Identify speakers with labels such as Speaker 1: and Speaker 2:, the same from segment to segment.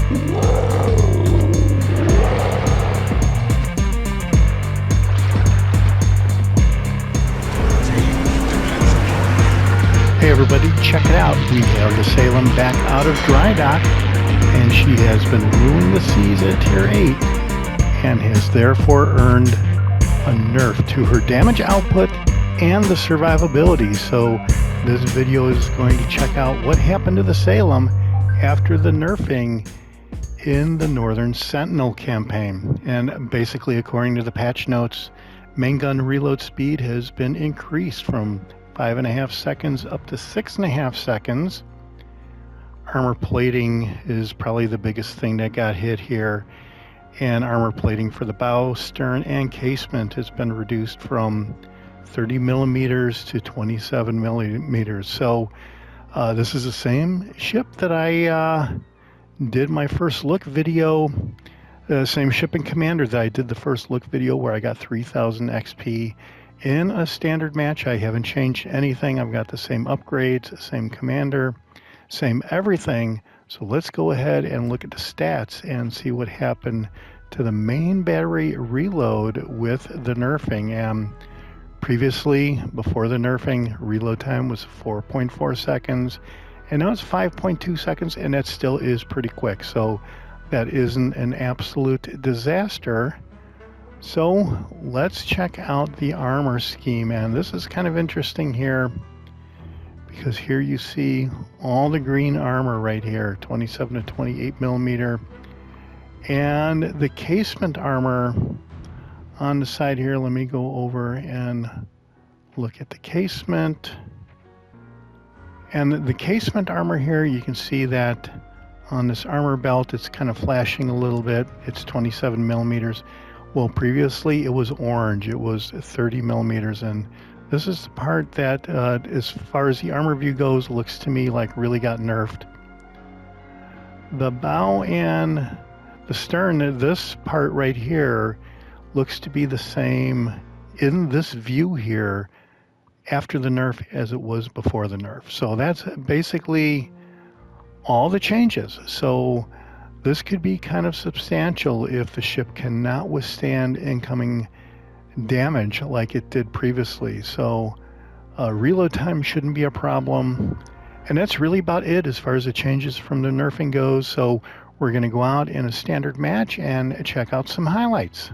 Speaker 1: Hey everybody, check it out. We have the Salem back out of dry dock, and she has been ruling the seas at Tier 8 and has therefore earned a nerf to her damage output and the survivability. So this video is going to check out what happened to the Salem after the nerfing in the Northern Sentinel campaign. And basically, according to the patch notes, main gun reload speed has been increased from 5.5 seconds up to 6.5 seconds. Armor plating is probably the biggest thing that got hit here, and armor plating for the bow, stern, and casement has been reduced from 30 millimeters to 27 millimeters. So this is the same ship that I did my first look video, same ship and commander that I did the first look video where I got 3000 XP in a standard match. I haven't changed anything. I've got the same upgrades, same commander, same everything. So let's go ahead and look at the stats and see what happened to the main battery reload with the nerfing. Previously, before the nerfing, reload time was 4.4 seconds, and now it's 5.2 seconds, and that still is pretty quick. So that isn't an absolute disaster. So let's check out the armor scheme, and this is kind of interesting here because here you see all the green armor right here, 27 to 28 millimeter, and the casement armor on the side here. Let me go over and look at the casement, and the casement armor here, you can see that on this armor belt it's kind of flashing a little bit. It's 27 millimeters. Well, previously it was orange. It was 30 millimeters, and this is the part that, as far as the armor view goes, looks to me like really got nerfed. The bow and the stern, this part right here, looks to be the same in this view here after the nerf as it was before the nerf. So that's basically all the changes. So this could be kind of substantial if the ship cannot withstand incoming damage like it did previously. So reload time shouldn't be a problem. And that's really about it as far as the changes from the nerfing goes. So we're going to go out in a standard match and check out some highlights.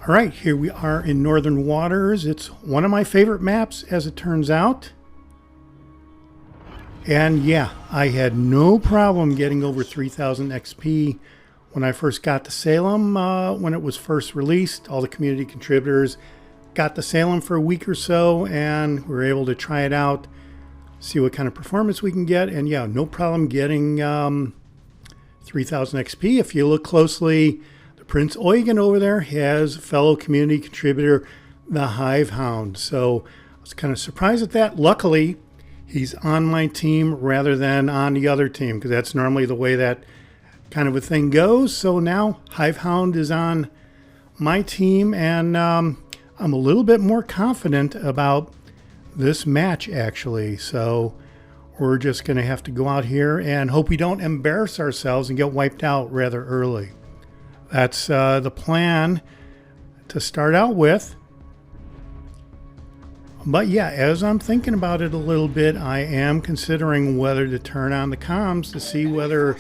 Speaker 1: All right, here we are in Northern Waters. It's one of my favorite maps, as it turns out. And yeah, I had no problem getting over 3000 XP when I first got to Salem. When it was first released, all the community contributors got the Salem for a week or so, and we were able to try it out, see what kind of performance we can get. And yeah, no problem getting 3000 XP. If you look closely, the Prince Eugen over there has fellow community contributor, the Hive Hound. So I was kind of surprised at that. Luckily, he's on my team rather than on the other team, because that's normally the way that kind of a thing goes. So now Hive Hound is on my team, and I'm a little bit more confident about this match, actually. So we're just going to have to go out here and hope we don't embarrass ourselves and get wiped out rather early. That's the plan to start out with. But yeah, as I'm thinking about it a little bit, I am considering whether to turn on the comms to see whether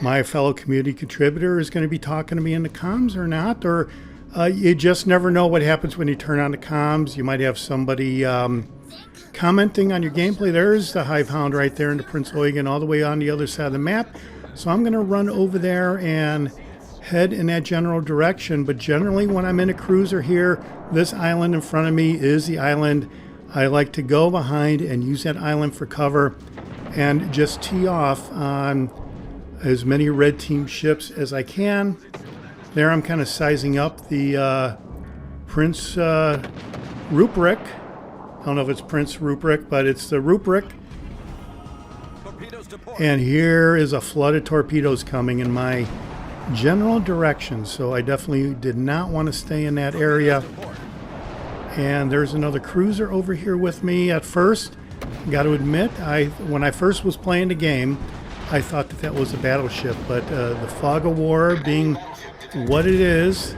Speaker 1: my fellow community contributor is going to be talking to me in the comms or not. Or you just never know what happens when you turn on the comms. You might have somebody commenting on your gameplay. There's the Hive Hound right there in the Prince Eugen all the way on the other side of the map. So I'm going to run over there and head in that general direction. But generally, when I'm in a cruiser here, this island in front of me is the island I like to go behind and use that island for cover and just tee off on as many red team ships as I can. There I'm kind of sizing up the Prince Rupert. I don't know if it's Prince Rupert, but it's the Rupert. And here is a flood of torpedoes coming in my general direction, so I definitely did not want to stay in that area. And there's another cruiser over here with me. At first Got to admit, when I first was playing the game, I thought that was a battleship, but the fog of war being what it is,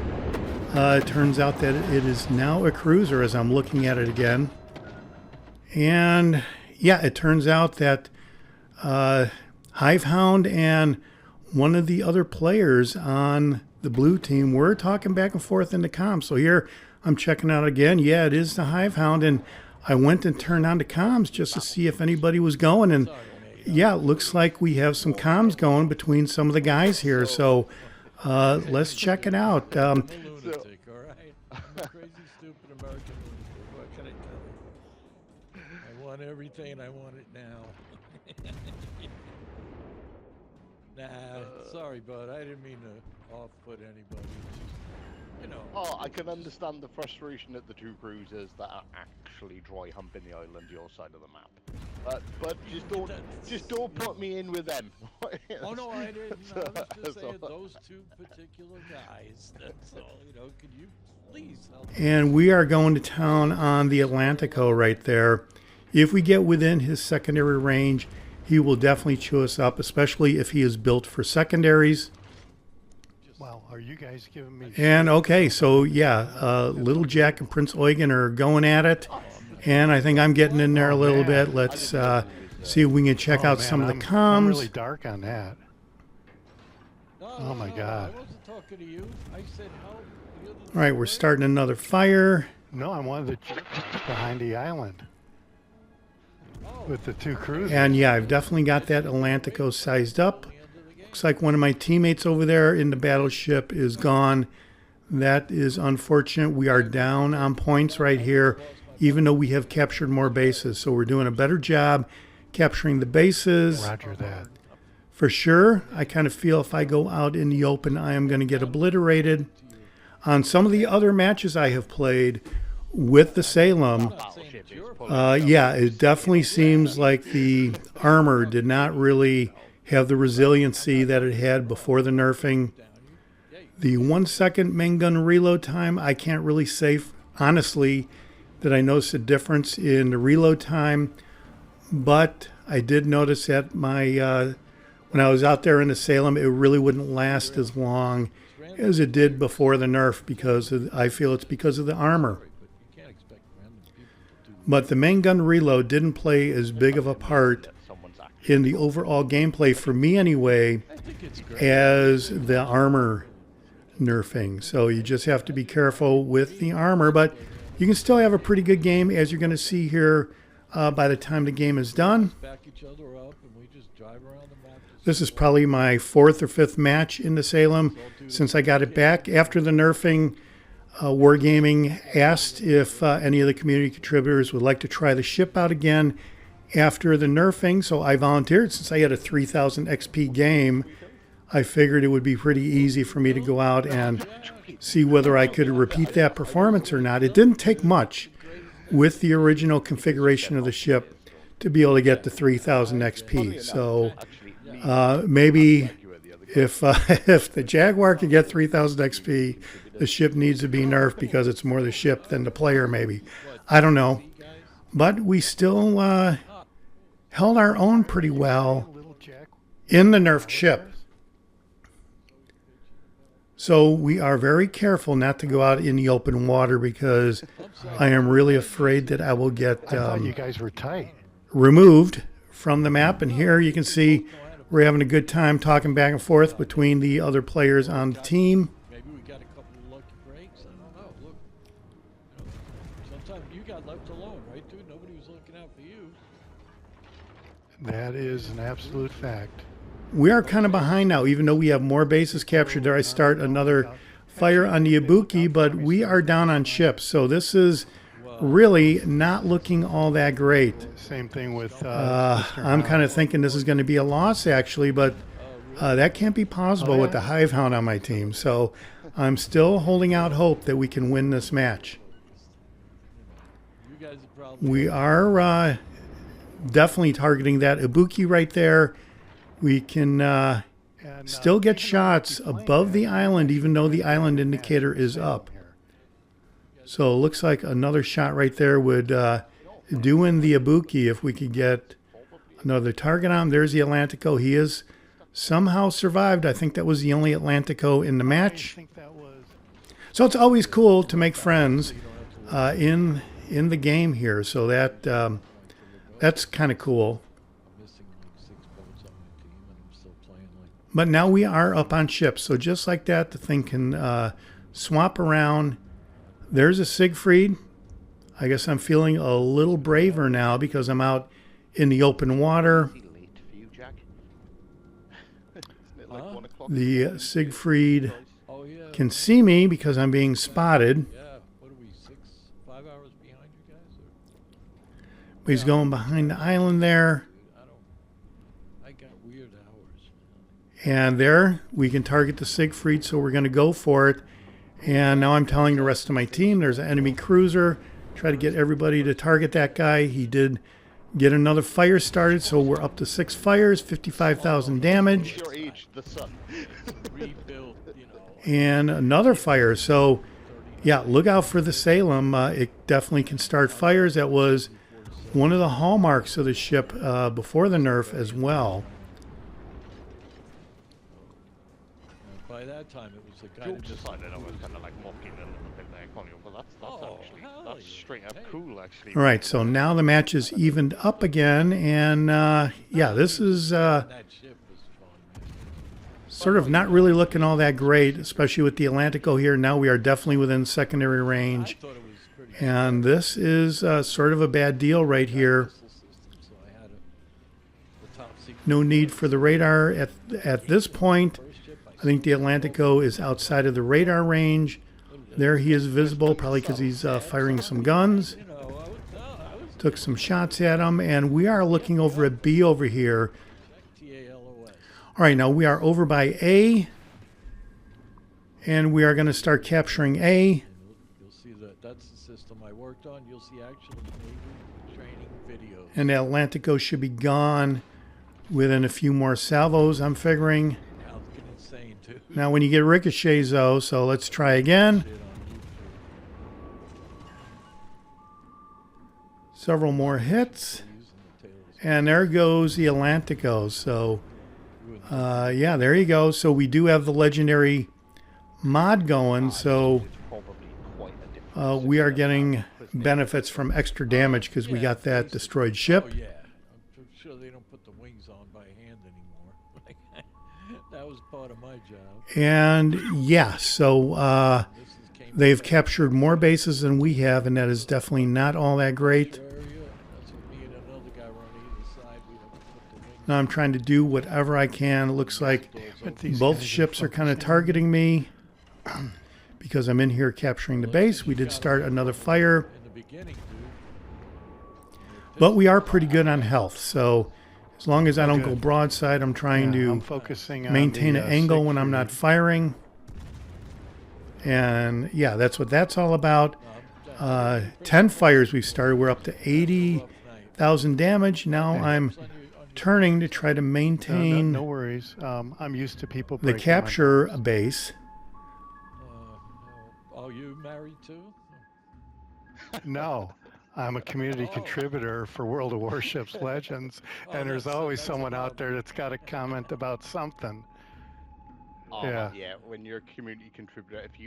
Speaker 1: it turns out that it is now a cruiser as I'm looking at it again. And yeah, it turns out that Hivehound and one of the other players on the blue team were talking back and forth in the comms. So here I'm checking out again. Yeah, it is the Hivehound, and I went and turned on the comms just to see if anybody was going, and yeah, it looks like we have some comms going between some of the guys here. So let's check it out.
Speaker 2: Lunatic, all right? I'm a crazy, stupid American lunatic. What can I tell you? I want everything and I want it now. Nah, sorry, bud. I didn't mean to off-put anybody. It's just, you know.
Speaker 3: Oh, I can understand the frustration at the two cruisers that are actually dry humping the island your side of the map. But just don't put me in with them.
Speaker 2: Oh no, I didn't. I was just saying those two particular guys. That's all. You know, could you please help?
Speaker 1: And we are going to town on the Atlantico right there. If we get within his secondary range, he will definitely chew us up, especially if he is built for secondaries.
Speaker 4: Wow, are you guys giving me...
Speaker 1: And okay, so yeah, Little Jack and Prince Eugen are going at it. And I think I'm getting in there a little bit. Let's see if we can check out some of the comms.
Speaker 4: I'm really dark on that. Oh my God.
Speaker 2: I wasn't talking to you. I said help.
Speaker 1: All right, we're starting another fire.
Speaker 4: No, I'm one of the behind the island with the two cruisers.
Speaker 1: And yeah, I've definitely got that Atlantico sized up. Looks like one of my teammates over there in the battleship is gone. That is unfortunate. We are down on points right here, even though we have captured more bases. So we're doing a better job capturing the bases.
Speaker 4: Roger that.
Speaker 1: For sure, I kind of feel if I go out in the open, I am going to get obliterated. On some of the other matches I have played with the Salem, yeah, it definitely seems like the armor did not really have the resiliency that it had before the nerfing. The 1 second main gun reload time, I can't really say honestly that I noticed a difference in the reload time, but I did notice that my when I was out there in the Salem, it really wouldn't last as long as it did before the nerf because I feel it's because of the armor. But the main gun reload didn't play as big of a part in the overall gameplay for me anyway as the armor nerfing. So you just have to be careful with the armor, but you can still have a pretty good game, as you're going to see here by the time the game is done. This is probably my 4th or 5th match in the Salem since I got it back. After the nerfing, Wargaming asked if any of the community contributors would like to try the ship out again after the nerfing, so I volunteered. Since I had a 3,000 XP game, I figured it would be pretty easy for me to go out and see whether I could repeat that performance or not. It didn't take much with the original configuration of the ship to be able to get the 3,000 XP. So maybe if the Jaguar could get 3,000 XP, the ship needs to be nerfed because it's more the ship than the player maybe. I don't know. But we still held our own pretty well in the nerfed ship. So we are very careful not to go out in the open water because I am really afraid that I will get
Speaker 4: I thought you guys were tight.
Speaker 1: Removed from the map. And here you can see we're having a good time talking back and forth between the other players on the team.
Speaker 2: Maybe we got a couple of lucky breaks. I don't know. Look, sometimes you got left alone, right, dude? Nobody was looking out for you.
Speaker 4: That is an absolute fact.
Speaker 1: We are kind of behind now, even though we have more bases captured. There I start another fire on the Ibuki, but we are down on ships. So this is really not looking all that great.
Speaker 4: Same thing with...
Speaker 1: I'm kind of thinking this is going to be a loss, actually, but that can't be possible with the Hivehound on my team. So I'm still holding out hope that we can win this match. We are definitely targeting that Ibuki right there. We can still get shots above the island, even though the island indicator is up. So it looks like another shot right there would doing the Ibuki if we could get another target on him. There's the Atlantico. He is somehow survived. I think that was the only Atlantico in the match. So it's always cool to make friends in the game here. So that that's kind of cool. But now we are up on ships. So just like that, the thing can swap around. There's a Siegfried. I guess I'm feeling a little braver now because I'm out in the open water. The Siegfried can see me because I'm being spotted.
Speaker 2: Yeah, what are we, 5 hours behind you guys?
Speaker 1: But he's going behind the island there.
Speaker 2: I got weird hours.
Speaker 1: And there, we can target the Siegfried, so we're going to go for it. And now I'm telling the rest of my team, there's an enemy cruiser. Try to get everybody to target that guy. He did get another fire started, so we're up to 6 fires, 55,000 damage.
Speaker 3: Your age, the sun.
Speaker 2: Rebuilt, you know.
Speaker 1: And another fire. So, yeah, look out for the Salem. It definitely can start fires. That was one of the hallmarks of the ship before the Nerf as well.
Speaker 2: By that time, it was the guy
Speaker 3: You
Speaker 2: that just
Speaker 3: decided I was kind of like mocking a little bit there, Connie, but that's actually,
Speaker 2: hell
Speaker 3: that's
Speaker 2: yeah.
Speaker 3: straight up cool, actually.
Speaker 1: All right, so now the match is evened up again. And, yeah, this is
Speaker 2: that ship was fun, man.
Speaker 1: sort of not really looking all that great, especially with the Atlantico here. Now we are definitely within secondary range.
Speaker 2: I thought it was pretty
Speaker 1: And this is sort of a bad deal right here.
Speaker 2: missile system, so I had the top secret
Speaker 1: No need for the radar at this point.
Speaker 2: first ship.
Speaker 1: I think the Atlantico is outside of the radar range. There he is visible, probably because he's firing some guns.
Speaker 2: You know, I was
Speaker 1: Took some shots at him, and we are looking over at B over here.
Speaker 2: TALOS.
Speaker 1: All right, now we are over by A, and we are going to start capturing A.
Speaker 2: You'll see that that's the system I worked on. You'll see actually Navy training videos.
Speaker 1: And the Atlantico should be gone within a few more salvos, I'm figuring.
Speaker 2: Falcon insane too.
Speaker 1: Now when you get ricochets, though, so let's try again.
Speaker 2: Shit on YouTube.
Speaker 1: Several more hits.
Speaker 2: Using the tails.
Speaker 1: And there goes the Atlantico. So, yeah, there you go. So we do have the legendary mod going. So
Speaker 3: It's probably quite a different
Speaker 1: we are getting benefits from extra damage because we got that destroyed ship.
Speaker 2: Oh yeah, I'm sure they don't put the wings on by hand anymore. That was part of my job.
Speaker 1: And yeah, so
Speaker 2: This is came
Speaker 1: they've captured more bases than we have, and that is definitely not all that great.
Speaker 2: area. That's what me and another guy were on either side. We don't put the wings.
Speaker 1: Now I'm trying to do whatever I can. It looks like both ships are kind of targeting me because I'm in here capturing the base. We did start another fire,
Speaker 2: In the beginning, dude.
Speaker 1: but we are pretty good on health. So as long as I don't go
Speaker 4: Good.
Speaker 1: broadside, I'm trying
Speaker 4: I'm
Speaker 1: to
Speaker 4: focusing on
Speaker 1: maintain
Speaker 4: the,
Speaker 1: an angle when I'm
Speaker 4: Siegfried.
Speaker 1: not firing. And yeah, that's what that's all about. 10 fires we've started. We're up to 80,000 damage. Now I'm turning to try to maintain
Speaker 4: No worries. I'm used to people
Speaker 1: the
Speaker 4: breaking my
Speaker 1: capture
Speaker 4: bones.
Speaker 1: base.
Speaker 2: Oh, you married too?
Speaker 4: No, I'm a community contributor for World of Warships Legends, and there's always someone out there that's got a comment about something.
Speaker 3: Oh,
Speaker 4: Yeah.
Speaker 3: yeah. When you're a community contributor, if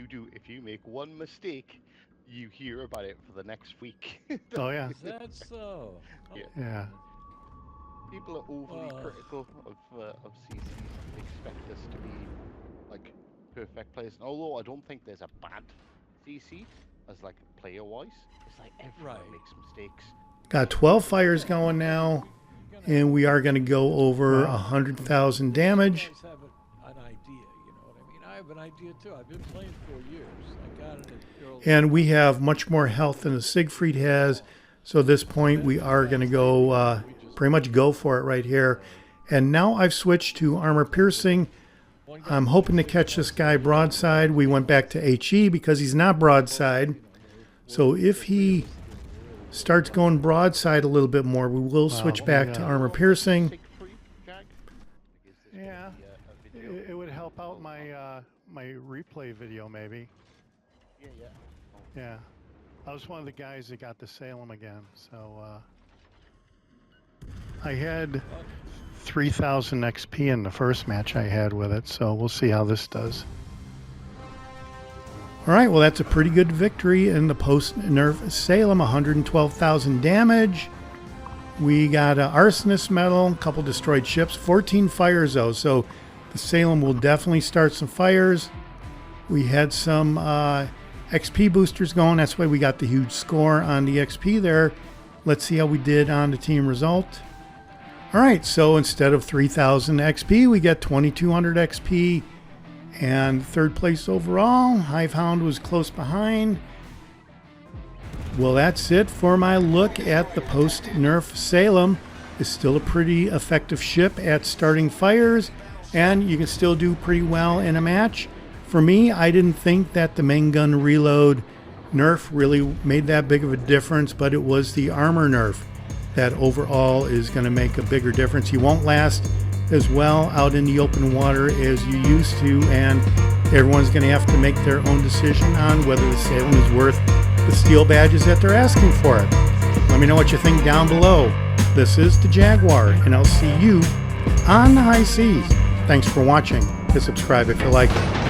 Speaker 3: you make one mistake, you hear about it for the next week.
Speaker 4: Oh yeah,
Speaker 2: Is that so?
Speaker 3: Yeah.
Speaker 4: yeah.
Speaker 3: People are overly
Speaker 2: Oh.
Speaker 3: critical of CCs. They expect us to be like perfect players. Although I don't think there's a bad CC as like player-wise. It's like everyone
Speaker 2: Right.
Speaker 3: makes mistakes.
Speaker 1: Got 12 fires going now, and we are going to go over 100,000 damage.
Speaker 2: You guys have an idea, you know what I mean? I have an idea too. I've been playing for years. I got it at early.
Speaker 1: And we have much more health than the Siegfried has. So at this point, we are going to go pretty much go for it right here. And now I've switched to armor piercing. I'm hoping to catch this guy broadside. We went back to HE because he's not broadside. So if he starts going broadside a little bit more, we will switch back to armor piercing.
Speaker 3: Siegfried, Jag? Is this gonna
Speaker 4: Yeah.
Speaker 3: be a video?
Speaker 4: It would help out my my replay video maybe.
Speaker 3: Yeah, yeah.
Speaker 4: Yeah.
Speaker 1: I was one of the guys that got the Salem again. So I had 3,000 XP in the first match I had with it. So we'll see how this does. All right, well, that's a pretty good victory in the post-nerf Salem, 112,000 damage. We got an arsonist medal, a couple destroyed ships, 14 fires though, so the Salem will definitely start some fires. We had some XP boosters going, that's why we got the huge score on the XP there. Let's see how we did on the team result. All right, so instead of 3,000 XP, we get 2,200 XP. And third place overall. Hivehound was close behind. Well, that's it for my look at the post-nerf Salem. It's still a pretty effective ship at starting fires, and you can still do pretty well in a match. For me, I didn't think that the main gun reload nerf really made that big of a difference, but it was the armor nerf that overall is going to make a bigger difference. You won't last as well out in the open water as you used to, and everyone's going to have to make their own decision on whether the Salem is worth the steel badges that they're asking for it. Let me know what you think down below. This is the Jaguar, and I'll see you on the high seas. Thanks for watching. Hit subscribe if you like it.